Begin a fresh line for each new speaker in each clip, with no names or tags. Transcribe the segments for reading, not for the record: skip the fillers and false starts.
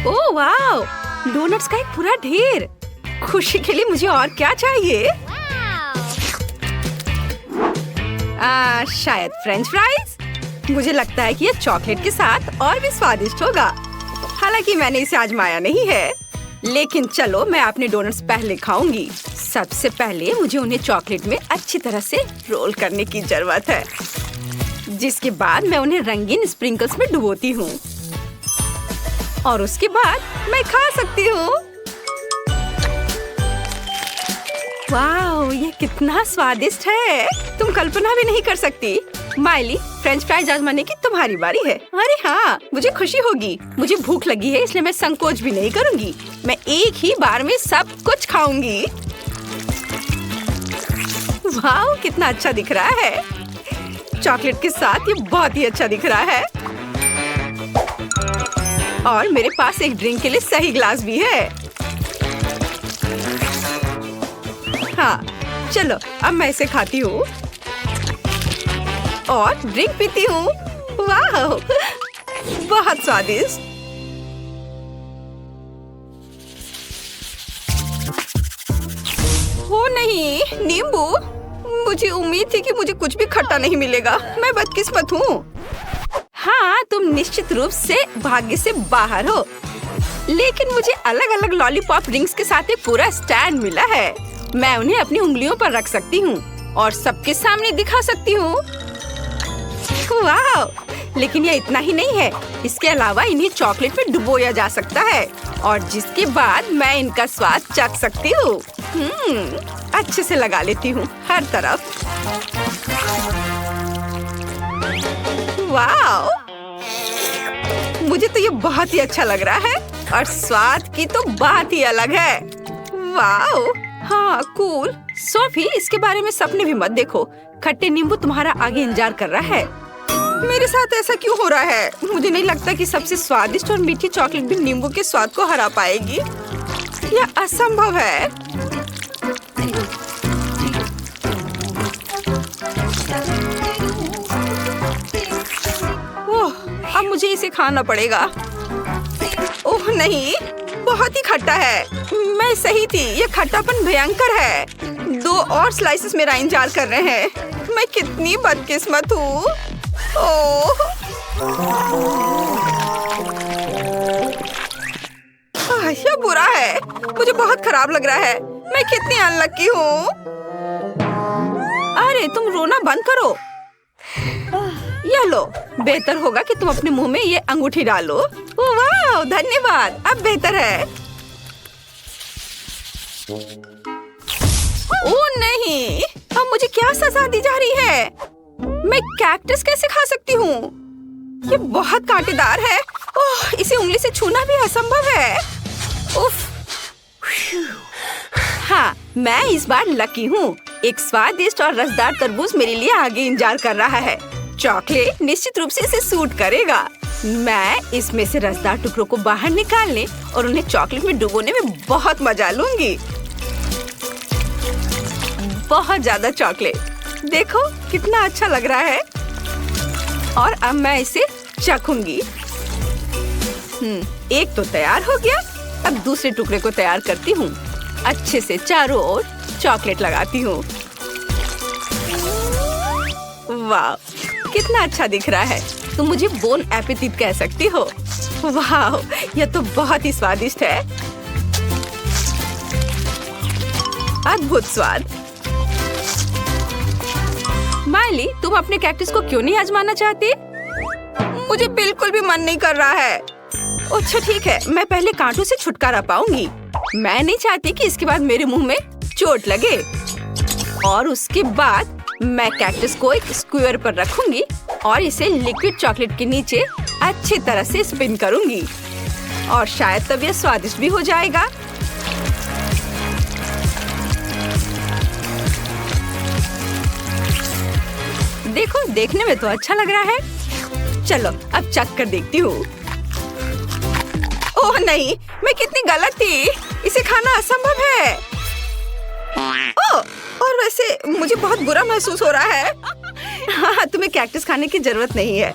Oh wow, donuts का एक पूरा ढेर। खुशी के लिए मुझे और क्या चाहिए? शायद फ्रेंच फ्राइज। मुझे लगता है कि ये चॉकलेट के साथ और भी स्वादिष्ट होगा। हालांकि मैंने इसे आजमाया नहीं है, लेकिन चलो मैं अपने डोनट्स पहले खाऊंगी। सबसे पहले मुझे उन्हें चॉकलेट में अच्छी तरह से रोल करने की जरूरत है, जिसके बाद मैं उन्हें रंगीन स्प्रिंकल्स में डुबोती हूँ और उसके बाद मैं खा सकती हूँ। वाह, ये कितना स्वादिष्ट है, तुम कल्पना भी नहीं कर सकती। माइली, फ्रेंच फ्राइज आजमाने की तुम्हारी बारी है। अरे हाँ, मुझे खुशी होगी। मुझे भूख लगी है, इसलिए मैं संकोच भी नहीं करूँगी। मैं एक ही बार में सब कुछ खाऊंगी। वाह, कितना अच्छा दिख रहा है। चॉकलेट के साथ ये बहुत ही अच्छा दिख रहा है। और मेरे पास एक ड्रिंक के लिए सही ग्लास भी है। हाँ, चलो अब मैं इसे खाती हूँ और ड्रिंक पीती हूँ। वाह, बहुत स्वादिष्ट। ओ नहीं, नींबू। मुझे उम्मीद थी कि मुझे कुछ भी खट्टा नहीं मिलेगा। मैं बदकिस्मत हूँ। हाँ, तुम निश्चित रूप से भाग्य से बाहर हो, लेकिन मुझे अलग अलग लॉलीपॉप रिंग्स के साथ एक पूरा स्टैंड मिला है। मैं उन्हें अपनी उंगलियों पर रख सकती हूँ और सबके सामने दिखा सकती हूँ। वाह, लेकिन ये इतना ही नहीं है। इसके अलावा इन्हें चॉकलेट में डुबोया जा सकता है और जिसके बाद मैं इनका स्वाद चख सकती हूँ। अच्छे से लगा लेती हूँ हर तरफ। वाह, मुझे तो ये बहुत ही अच्छा लग रहा है और स्वाद की तो बात ही अलग है। वाह, हाँ कूल। सोफी, इसके बारे में सपने भी मत देखो। खट्टे नींबू तुम्हारा आगे इंतजार कर रहा है। मेरे साथ ऐसा क्यों हो रहा है? मुझे नहीं लगता कि सबसे स्वादिष्ट और मीठी चॉकलेट भी नींबू के स्वाद को हरा पाएगी। यह असंभव है। ओह, अब मुझे इसे खाना पड़ेगा। ओह नहीं, बहुत ही खट्टा है। मैं सही थी, ये खट्टापन भयंकर है। 2 और स्लाइसेस मेरा इंतजार कर रहे हैं। मैं कितनी बदकिस्मत हूँ। ओह, यह बुरा है। मुझे बहुत खराब लग रहा है। मैं कितनी अनलकी हूँ। अरे तुम रोना बंद करो। यह लो, बेहतर होगा कि तुम अपने मुंह में ये अंगूठी डालो। वाह, धन्यवाद, अब बेहतर है। ओह नहीं, अब मुझे क्या सजा दी जा रही है? मैं कैक्टस कैसे खा सकती हूँ? ये बहुत कांटेदार है। ओह, इसे उंगली से छूना भी असंभव है। उफ। हाँ, मैं इस बार लकी हूँ। एक स्वादिष्ट और रसदार तरबूज मेरे लिए आगे इंतजार कर रहा है। चॉकलेट निश्चित रूप से इसे सूट करेगा। मैं इसमें से रसदार टुकड़ों को बाहर निकालने और उन्हें चॉकलेट में डुबोने में बहुत मजा लूंगी। बहुत ज्यादा चॉकलेट, देखो कितना अच्छा लग रहा है। और अब मैं इसे चखूंगी। एक तो तैयार हो गया। अब दूसरे टुकड़े को तैयार करती हूँ। अच्छे से चारों ओर चॉकलेट लगाती हूँ। वाह, कितना अच्छा दिख रहा है। तुम मुझे बोन एपेटिट कह सकती हो। वाह, यह तो बहुत ही स्वादिष्ट है। अद्भुत स्वाद। माइली, तुम अपने कैक्टस को क्यों नहीं आजमाना चाहती? मुझे बिल्कुल भी मन नहीं कर रहा है। अच्छा ठीक है, मैं पहले कांटों से छुटकारा पाऊंगी। मैं नहीं चाहती कि इसके बाद मेरे मुंह में चोट लगे। और उसके बाद मैं कैक्टस को एक स्क्वायर पर रखूंगी और इसे लिक्विड चॉकलेट के नीचे अच्छी तरह से स्पिन करूंगी और शायद तब यह स्वादिष्ट भी हो जाएगा। देखो, देखने में तो अच्छा लग रहा है। चलो अब चख कर देखती हूँ। ओह नहीं, मैं कितनी गलत थी। इसे खाना असंभव है। ओह, और वैसे मुझे बहुत बुरा महसूस हो रहा है। हाँ, तुम्हें कैक्टस खाने की जरूरत नहीं है।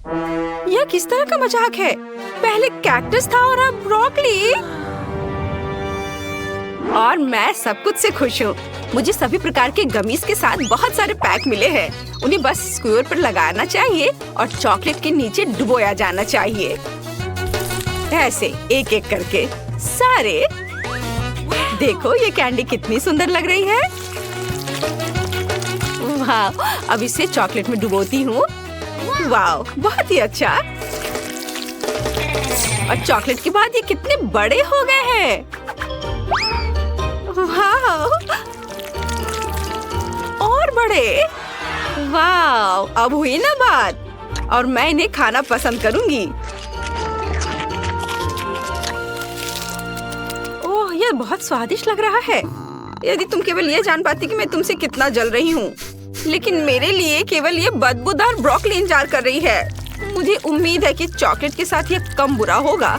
यह किस तरह का मजाक है? पहले कैक्टस था और अब ब्रोकली। और मैं सब कुछ से खुश हूँ। मुझे सभी प्रकार के गमीज के साथ बहुत सारे पैक मिले हैं। उन्हें बस स्क्यूअर पर लगाना चाहिए और चॉकलेट के नीचे डुबोया जाना चाहिए। ऐसे एक एक करके सारे। देखो ये कैंडी कितनी सुंदर लग रही है। वाह, अब इसे चॉकलेट में डुबोती हूँ। वाह, बहुत ही अच्छा। और चॉकलेट के बाद ये कितने बड़े हो गए हैं। वाह, और बड़े। वाह, अब हुई ना बात। और मैं इन्हें खाना पसंद करूंगी। ओह, यह बहुत स्वादिष्ट लग रहा है। यदि तुम केवल ये जान पाती कि मैं तुमसे कितना जल रही हूँ, लेकिन मेरे लिए केवल ये बदबूदार ब्रोकली इंतजार कर रही है। मुझे उम्मीद है कि चॉकलेट के साथ यह कम बुरा होगा।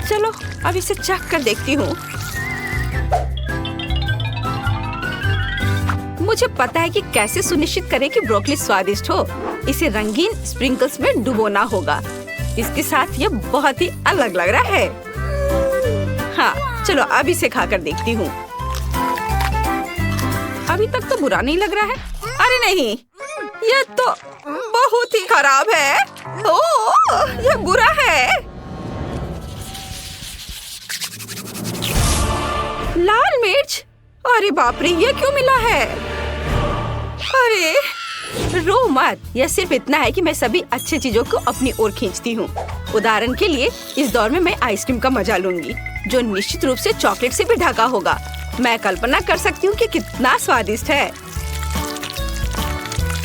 चलो अब इसे चख कर देखती हूँ। मुझे पता है कि कैसे सुनिश्चित करें कि ब्रोकली स्वादिष्ट हो। इसे रंगीन स्प्रिंकल्स में डुबोना होगा। इसके साथ यह बहुत ही अलग लग रहा है। हाँ, चलो अब इसे खाकर देखती हूँ। अभी तक तो बुरा नहीं लग रहा है। अरे नहीं, यह तो बहुत ही खराब है। ओह, यह बुरा है। लाल मिर्च। अरे बाप रे, ये क्यों मिला है? अरे रो मत। यह सिर्फ इतना है कि मैं सभी अच्छी चीजों को अपनी ओर खींचती हूँ। उदाहरण के लिए इस दौर में मैं आइसक्रीम का मजा लूंगी, जो निश्चित रूप से चॉकलेट से भी ढका होगा। मैं कल्पना कर सकती हूँ कि कितना स्वादिष्ट है।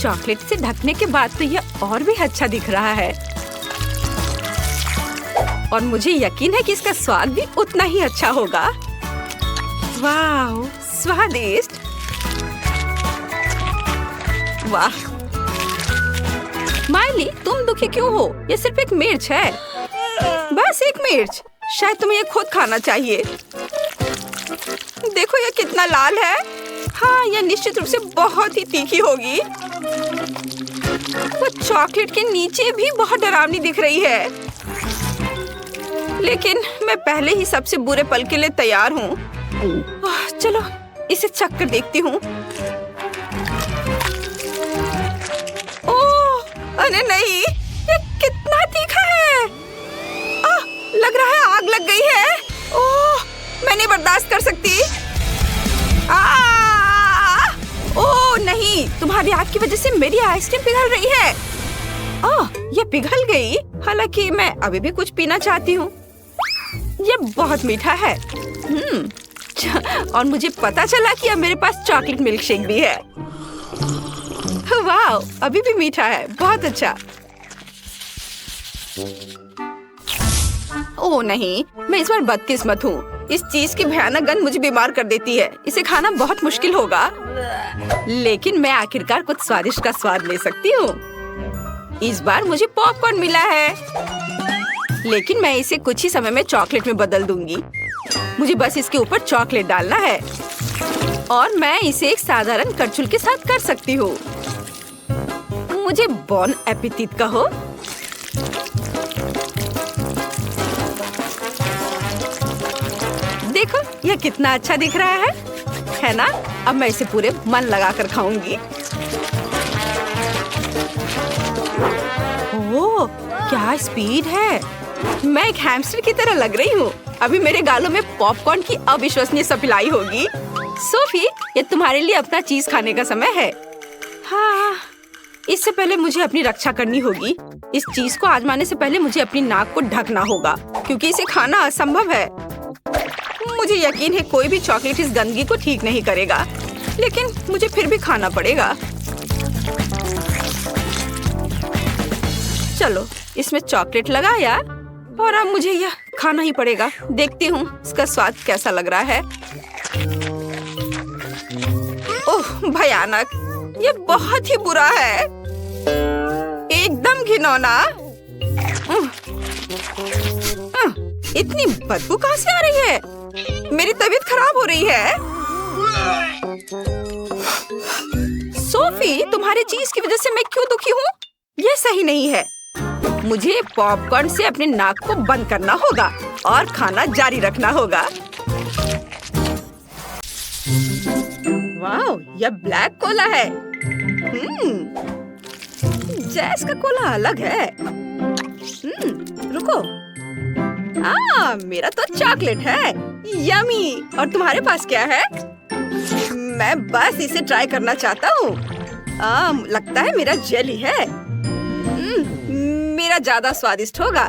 चॉकलेट से ढकने के बाद तो यह और भी अच्छा दिख रहा है। और मुझे यकीन है कि इसका स्वाद भी उतना ही अच्छा होगा। वाह, स्वादिष्ट। वाह माइली, तुम दुखी क्यों हो? ये सिर्फ एक मिर्च है, बस एक मिर्च। शायद तुम्हें ये खुद खाना चाहिए। देखो ये कितना लाल है। हाँ, यह निश्चित रूप से बहुत ही तीखी होगी। वो चॉकलेट के नीचे भी बहुत डरावनी दिख रही है। लेकिन मैं पहले ही सबसे बुरे पल के लिए तैयार हूँ। चलो इसे चख कर देखती हूँ। ओह, अरे नहीं, ये कितना तीखा है। लग रहा है आग लग गई है। ओह, मैं नहीं बर्दाश्त कर सकती। ओह नहीं, तुम्हारी आग की वजह से मेरी आइसक्रीम पिघल रही है। ये पिघल गई। हालांकि मैं अभी भी कुछ पीना चाहती हूँ। ये बहुत मीठा है। और मुझे पता चला कि अब मेरे पास चॉकलेट मिल्क शेक भी है। वाह, अभी भी मीठा है। बहुत अच्छा। ओह नहीं, मैं इस बार बदकिस्मत हूँ। इस चीज की भयानक गंध मुझे बीमार कर देती है। इसे खाना बहुत मुश्किल होगा, लेकिन मैं आखिरकार कुछ स्वादिष्ट का स्वाद ले सकती हूँ। इस बार मुझे पॉपकॉर्न मिला है, लेकिन मैं इसे कुछ ही समय में चॉकलेट में बदल दूंगी। मुझे बस इसके ऊपर चॉकलेट डालना है और मैं इसे एक साधारण करछुल के साथ कर सकती हूँ। मुझे बॉन एपेटिट कहो। देखो यह कितना अच्छा दिख रहा है ना? अब मैं इसे पूरे मन लगाकर खाऊंगी। ओह, क्या स्पीड है! मैं एक हैमस्टर की तरह लग रही हूँ। अभी मेरे गालों में पॉपकॉर्न की अविश्वसनीय सप्लाई होगी। सोफी, ये तुम्हारे लिए अपना चीज खाने का समय है। हाँ, इससे पहले मुझे अपनी रक्षा करनी होगी। इस चीज को आजमाने से पहले मुझे अपनी नाक को ढकना होगा, क्योंकि इसे खाना असंभव है। मुझे यकीन है कोई भी चॉकलेट इस गंदगी को ठीक नहीं करेगा, लेकिन मुझे फिर भी खाना पड़ेगा। चलो, इसमें चॉकलेट लगाया और अब मुझे यह खाना ही पड़ेगा। देखती हूँ इसका स्वाद कैसा लग रहा है। ओह, भयानक! ये बहुत ही बुरा है, एकदम घिनौना। इतनी बदबू कहाँ से आ रही है? मेरी तबीयत खराब हो रही है। सोफी, तुम्हारे चीज की वजह से मैं क्यों दुखी हूँ? ये सही नहीं है। मुझे पॉपकॉर्न से अपने नाक को बंद करना होगा और खाना जारी रखना होगा। वाओ, यह ब्लैक कोला है। जैस का कोला अलग है। रुको। मेरा तो चॉकलेट है। यमी। और तुम्हारे पास क्या है? मैं बस इसे ट्राई करना चाहता हूँ। लगता है मेरा जेली है। मेरा ज्यादा स्वादिष्ट होगा।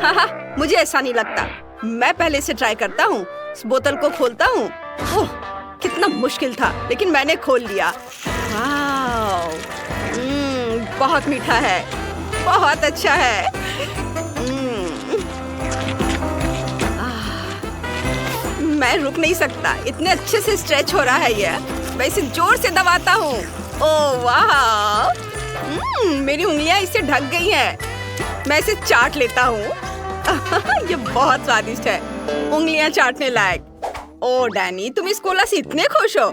हाँ, मुझे ऐसा नहीं लगता। मैं पहले इसे ट्राई करता हूँ। इस बोतल को खोलता हूँ। ओह, कितना मुश्किल था, लेकिन मैंने खोल लिया। वाव, बहुत मीठा है, बहुत अच्छा है। मैं रुक नहीं सकता, इतने अच्छे से स्ट्रेच हो रहा है ये। मैं इसे जोर से दबाता हूँ। ओह वाह, मेरी उंगलियां इससे ढक गई हैं। मैं इसे चाट लेता हूँ। ये बहुत स्वादिष्ट है, उंगलियां चाटने लायक। ओह डैनी, तुम इस कोला से इतने खुश हो।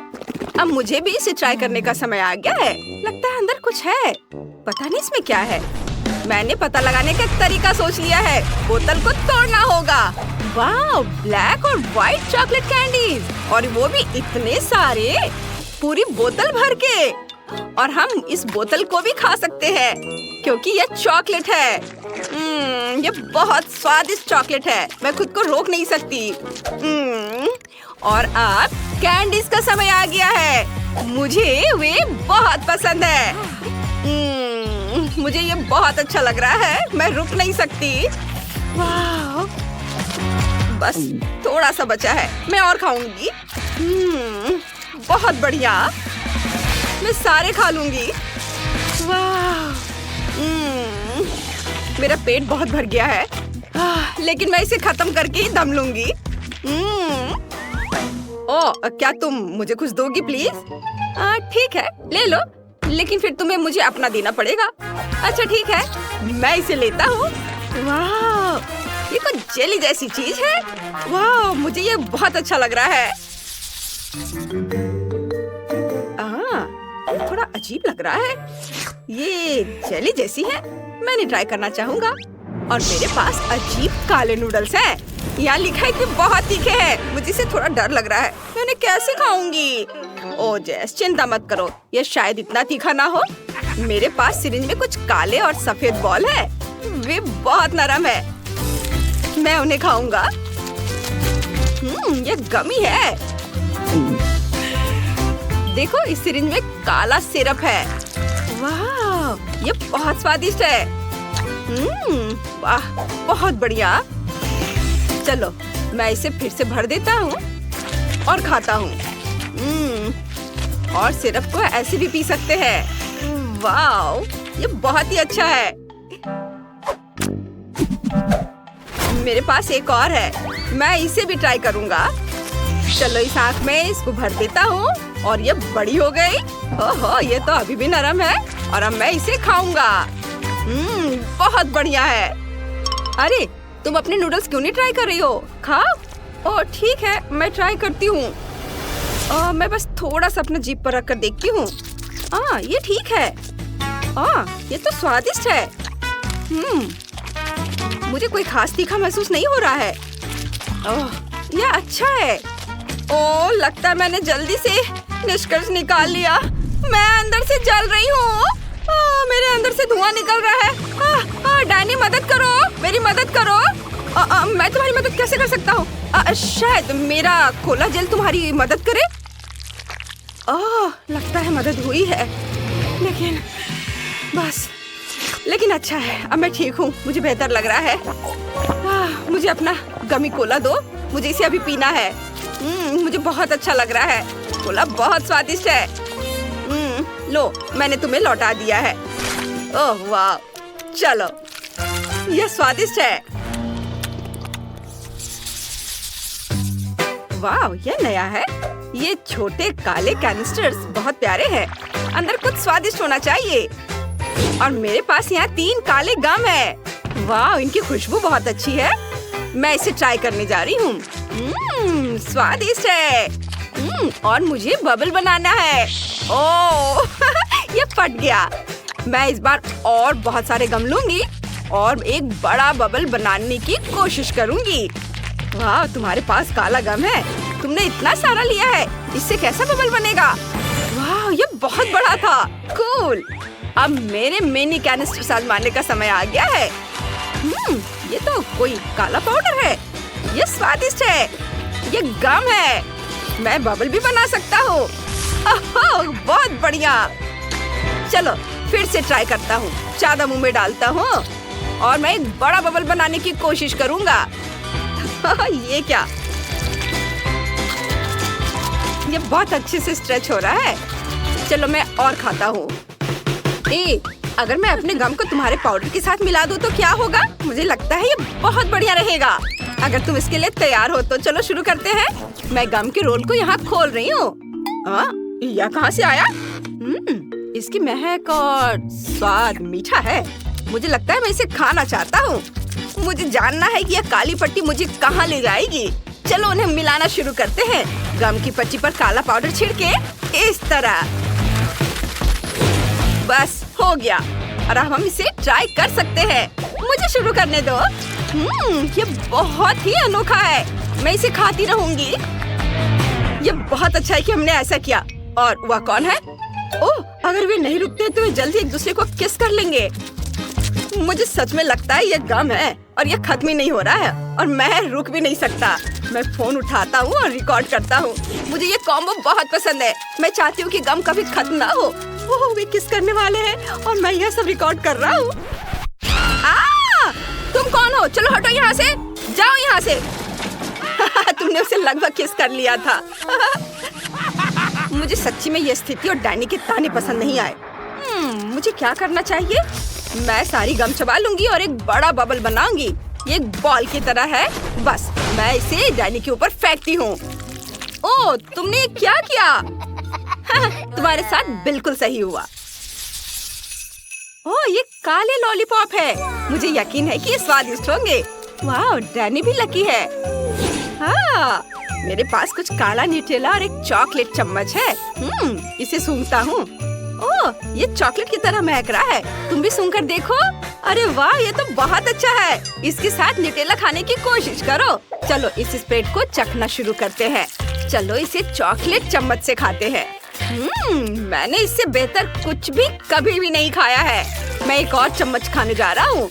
अब मुझे भी इसे ट्राई करने का समय आ गया है। लगता है अंदर कुछ है, पता नहीं इसमें क्या है। मैंने पता लगाने का तरीका सोच लिया है। बोतल को तोड़ना होगा। वाह, ब्लैक और व्हाइट चॉकलेट कैंडीज, और वो भी इतने सारे, पूरी बोतल भर के। और हम इस बोतल को भी खा सकते हैं क्योंकि ये चॉकलेट है। ये बहुत स्वादिष्ट चॉकलेट है, मैं खुद को रोक नहीं सकती। और अब कैंडीज का समय आ गया है। मुझे वे बहुत पसंद है। मुझे ये बहुत अच्छा लग रहा है, मैं रुक नहीं सकती। वाह, बस थोड़ा सा बचा है, मैं और खाऊंगी। बहुत बढ़िया, मैं सारे खा लूंगी। वाह, मेरा पेट बहुत भर गया है, लेकिन मैं इसे खत्म करके ही दम लूंगी। ओह, क्या तुम मुझे कुछ दोगी प्लीज? ठीक है, ले लो, लेकिन फिर तुम्हें मुझे अपना देना पड़ेगा। अच्छा ठीक है, मैं इसे लेता हूँ। वाह, ये कुछ जेली जैसी चीज है। वाह, मुझे ये बहुत अच्छा लग रहा है। थोड़ा अजीब लग रहा है। ये जेली जैसी है, मैंने ट्राई करना चाहूँगा। और मेरे पास अजीब काले नूडल्स हैं। यहाँ लिखा है कि बहुत तीखे हैं। मुझे इसे थोड़ा डर लग रहा है, मैं उन्हें कैसे खाऊंगी? ओह जेस, चिंता मत करो, ये शायद इतना तीखा ना हो। मेरे पास सिरिंज में कुछ काले और सफेद बॉल है, वे बहुत नरम है। मैं उन्हें खाऊंगा। ये गमी है। देखो, इस सिरिंज में काला सिरप है। वाह, ये बहुत स्वादिष्ट है। वाह, बहुत बढ़िया। चलो, मैं इसे फिर से भर देता हूँ और खाता हूँ। और सिरप को ऐसे भी पी सकते हैं। वाह, ये बहुत ही अच्छा है। मेरे पास एक और है, मैं इसे भी ट्राई करूँगा। चलो, इस आँख में इसको भर देता हूँ और ये बड़ी हो गई। ओहो, ये तो अभी भी नरम है और अब मैं इसे खाऊंगा। बहुत बढ़िया है। अरे, तुम अपने नूडल्स क्यों नहीं ट्राई कर रही हो? खाओ। ओह ठीक है, मैं ट्राई करती हूँ। मैं बस थोड़ा सा अपना जीभ पर रख कर देखती हूँ। ये ठीक है। ये तो स्वादिष्ट है। मुझे कोई खास तीखा महसूस नहीं हो रहा है। यह अच्छा है। ओह, लगता है मैंने जल्दी से निष्कर्ष निकाल लिया। मैं अंदर से जल रही हूँ। मेरे अंदर से धुआं निकल रहा है। डैनी, मदद करो, मेरी मदद करो। मैं तुम्हारी मदद कैसे कर सकता हूँ? शायद मेरा कोला जेल तुम्हारी मदद करे। लगता है मदद हुई है, लेकिन अच्छा है, अब मैं ठीक हूँ, मुझे बेहतर लग रहा है। मुझे अपना गमी कोला दो, मुझे इसे अभी पीना है। मुझे बहुत अच्छा लग रहा है, कोला बहुत स्वादिष्ट है। लो, मैंने तुम्हें लौटा दिया है। ओह वाह, चलो, यह स्वादिष्ट है। वाह, यह नया है। ये छोटे काले कैनिस्टर्स बहुत प्यारे हैं। अंदर कुछ स्वादिष्ट होना चाहिए। और मेरे पास यहाँ 3 काले गम है। वाह, इनकी खुशबू बहुत अच्छी है। मैं इसे ट्राई करने जा रही हूँ। स्वादिष्ट है। और मुझे बबल बनाना है। ओह ये फट गया। मैं इस बार और बहुत सारे गम लूंगी और एक बड़ा बबल बनाने की कोशिश करूंगी। वाह, तुम्हारे पास काला गम है, तुमने इतना सारा लिया है, इससे कैसा बबल बनेगा? वाह, ये बहुत बड़ा था। कूल। अब मेरे मिनी कैनिस्टर आजमाने का समय आ गया है। ये तो कोई काला पाउडर है। ये स्वादिष्ट है। ये गम है। मैं बबल भी बना सकता हूँ। ओह, बहुत बढ़िया। चलो फिर से ट्राई करता हूँ। ज्यादा मुंह में डालता हूँ और मैं एक बड़ा बबल बनाने की कोशिश करूँगा। ये क्या? ये बहुत अच्छे से स्ट्रेच हो रहा है। चलो मैं और खाता हूँ। अगर मैं अपने गम को तुम्हारे पाउडर के साथ मिला दूँ तो क्या होगा? मुझे लगता है ये बहुत बढ़िया रहेगा। अगर तुम इसके लिए तैयार हो तो चलो शुरू करते हैं। मैं गम के रोल को यहाँ खोल रही हूँ। यह कहाँ से आया? इसकी महक और स्वाद मीठा है। मुझे लगता है मैं इसे खाना चाहता हूँ। मुझे जानना है कि यह काली पट्टी मुझे कहाँ ले जाएगी। चलो उन्हें मिलाना शुरू करते हैं। गम की पट्टी पर काला पाउडर छिड़के इस तरह। बस हो गया और अब हम इसे ट्राई कर सकते हैं। मुझे शुरू करने दो। ये बहुत ही अनोखा है। मैं इसे खाती रहूंगी। ये बहुत अच्छा है कि हमने ऐसा किया। और वह कौन है? ओह, अगर वे नहीं रुकते तो वे जल्दी एक दूसरे को किस कर लेंगे। मुझे सच में लगता है ये गम है और ये खत्म ही नहीं हो रहा है और मैं रुक भी नहीं सकता। मैं फोन उठाता हूँ और रिकॉर्ड करता हूँ। मुझे ये कॉम्बो बहुत पसंद है। मैं चाहती हूँ कि गम कभी खत्म ना हो। ओह, वे किस करने वाले हैं और मैं यह सब रिकॉर्ड कर रहा हूँ। तुम कौन हो? चलो हटो यहाँ से, जाओ यहाँ से। तुमने उसे लगभग किस कर लिया था। मुझे सच्ची में ये स्थिति और डैनी के ताने पसंद नहीं आए। मुझे क्या करना चाहिए? मैं सारी गम चबा लूंगी और एक बड़ा बबल बनाऊंगी। ये एक बॉल की तरह है। बस मैं इसे डैनी के ऊपर फेंकती हूँ। ओह, तुमने ये क्या किया? तुम्हारे साथ बिल्कुल सही हुआ। ओह, ये काले लॉलीपॉप है। मुझे यकीन है कि ये स्वादिष्ट होंगे। वाह, डैनी भी लकी है। हाँ, मेरे पास कुछ काला न्यूटेला और एक चॉकलेट चम्मच है। इसे सूंघता हूँ। ओह, ये चॉकलेट की तरह महक रहा है। तुम भी सूंघ कर देखो। अरे वाह, ये तो बहुत अच्छा है। इसके साथ न्यूटेला खाने की कोशिश करो। चलो इस स्प्रेड को चखना शुरू करते हैं। चलो इसे चॉकलेट चम्मच से खाते हैं। मैंने इससे बेहतर कुछ भी कभी भी नहीं खाया है। मैं एक और चम्मच खाने जा रहा हूँ।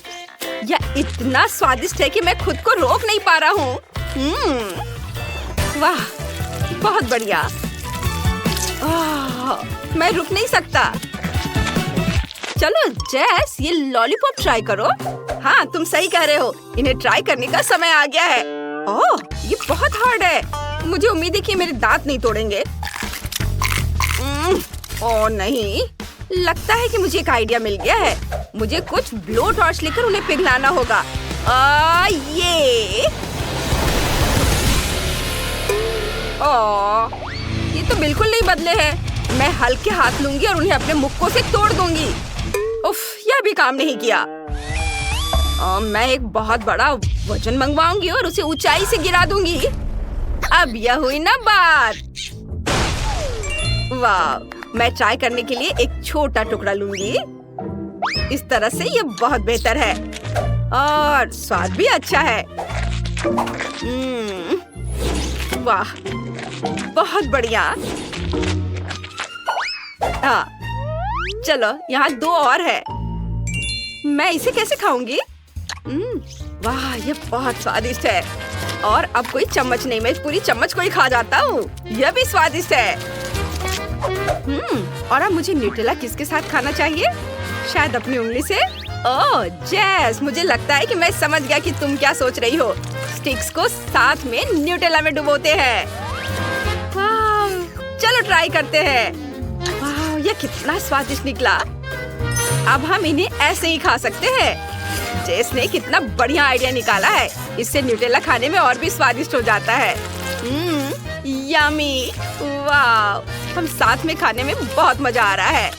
यह इतना स्वादिष्ट है कि मैं खुद को रोक नहीं पा रहा हूँ। वाह, बहुत बढ़िया। मैं रुक नहीं सकता। चलो जैस, ये लॉलीपॉप ट्राई करो। हाँ, तुम सही कह रहे हो। इन्हें ट्राई करने का समय आ गया है। ओह, ये बहुत हार्ड है। मुझे उम्मीद है कि मेरे दांत नहीं तोड़ेंगे। ओह नहीं, लगता है कि मुझे एक आइडिया मिल गया है। मुझे कुछ ब्लो टॉर्च लेकर उन्हें पिघलाना होगा। ये तो बिल्कुल नहीं बदले हैं। मैं हल्के हाथ लूंगी और उन्हें अपने मुक्कों से तोड़ दूंगी। उफ, यह भी काम नहीं किया। मैं एक बहुत बड़ा वजन मंगवाऊंगी और उसे ऊंचाई से गिरा दूंगी। अब यह हुई ना बात। वाह, मैं ट्राई करने के लिए एक छोटा टुकड़ा लूंगी। इस तरह से ये बहुत बेहतर है और स्वाद भी अच्छा है। वाह, बहुत बढ़िया। चलो यहाँ 2 और है। मैं इसे कैसे खाऊंगी? वाह, ये बहुत स्वादिष्ट है। और अब कोई चम्मच नहीं, मैं पूरी चम्मच को ही खा जाता हूँ। यह भी स्वादिष्ट है। और अब मुझे न्यूटेला किसके साथ खाना चाहिए? शायद अपनी उंगली से। ओह जैस, मुझे लगता है कि मैं समझ गया कि तुम क्या सोच रही हो। स्टिक्स को साथ में न्यूटेला में डुबोते हैं। वाह, चलो ट्राई करते हैं। वाह, यह कितना स्वादिष्ट निकला। अब हम इन्हें ऐसे ही खा सकते हैं। जेस ने कितना बढ़िया आइडिया निकाला है। इससे न्यूटेला खाने में और भी स्वादिष्ट हो जाता है। यम्मी। वाह, हम साथ में खाने में बहुत मजा आ रहा है।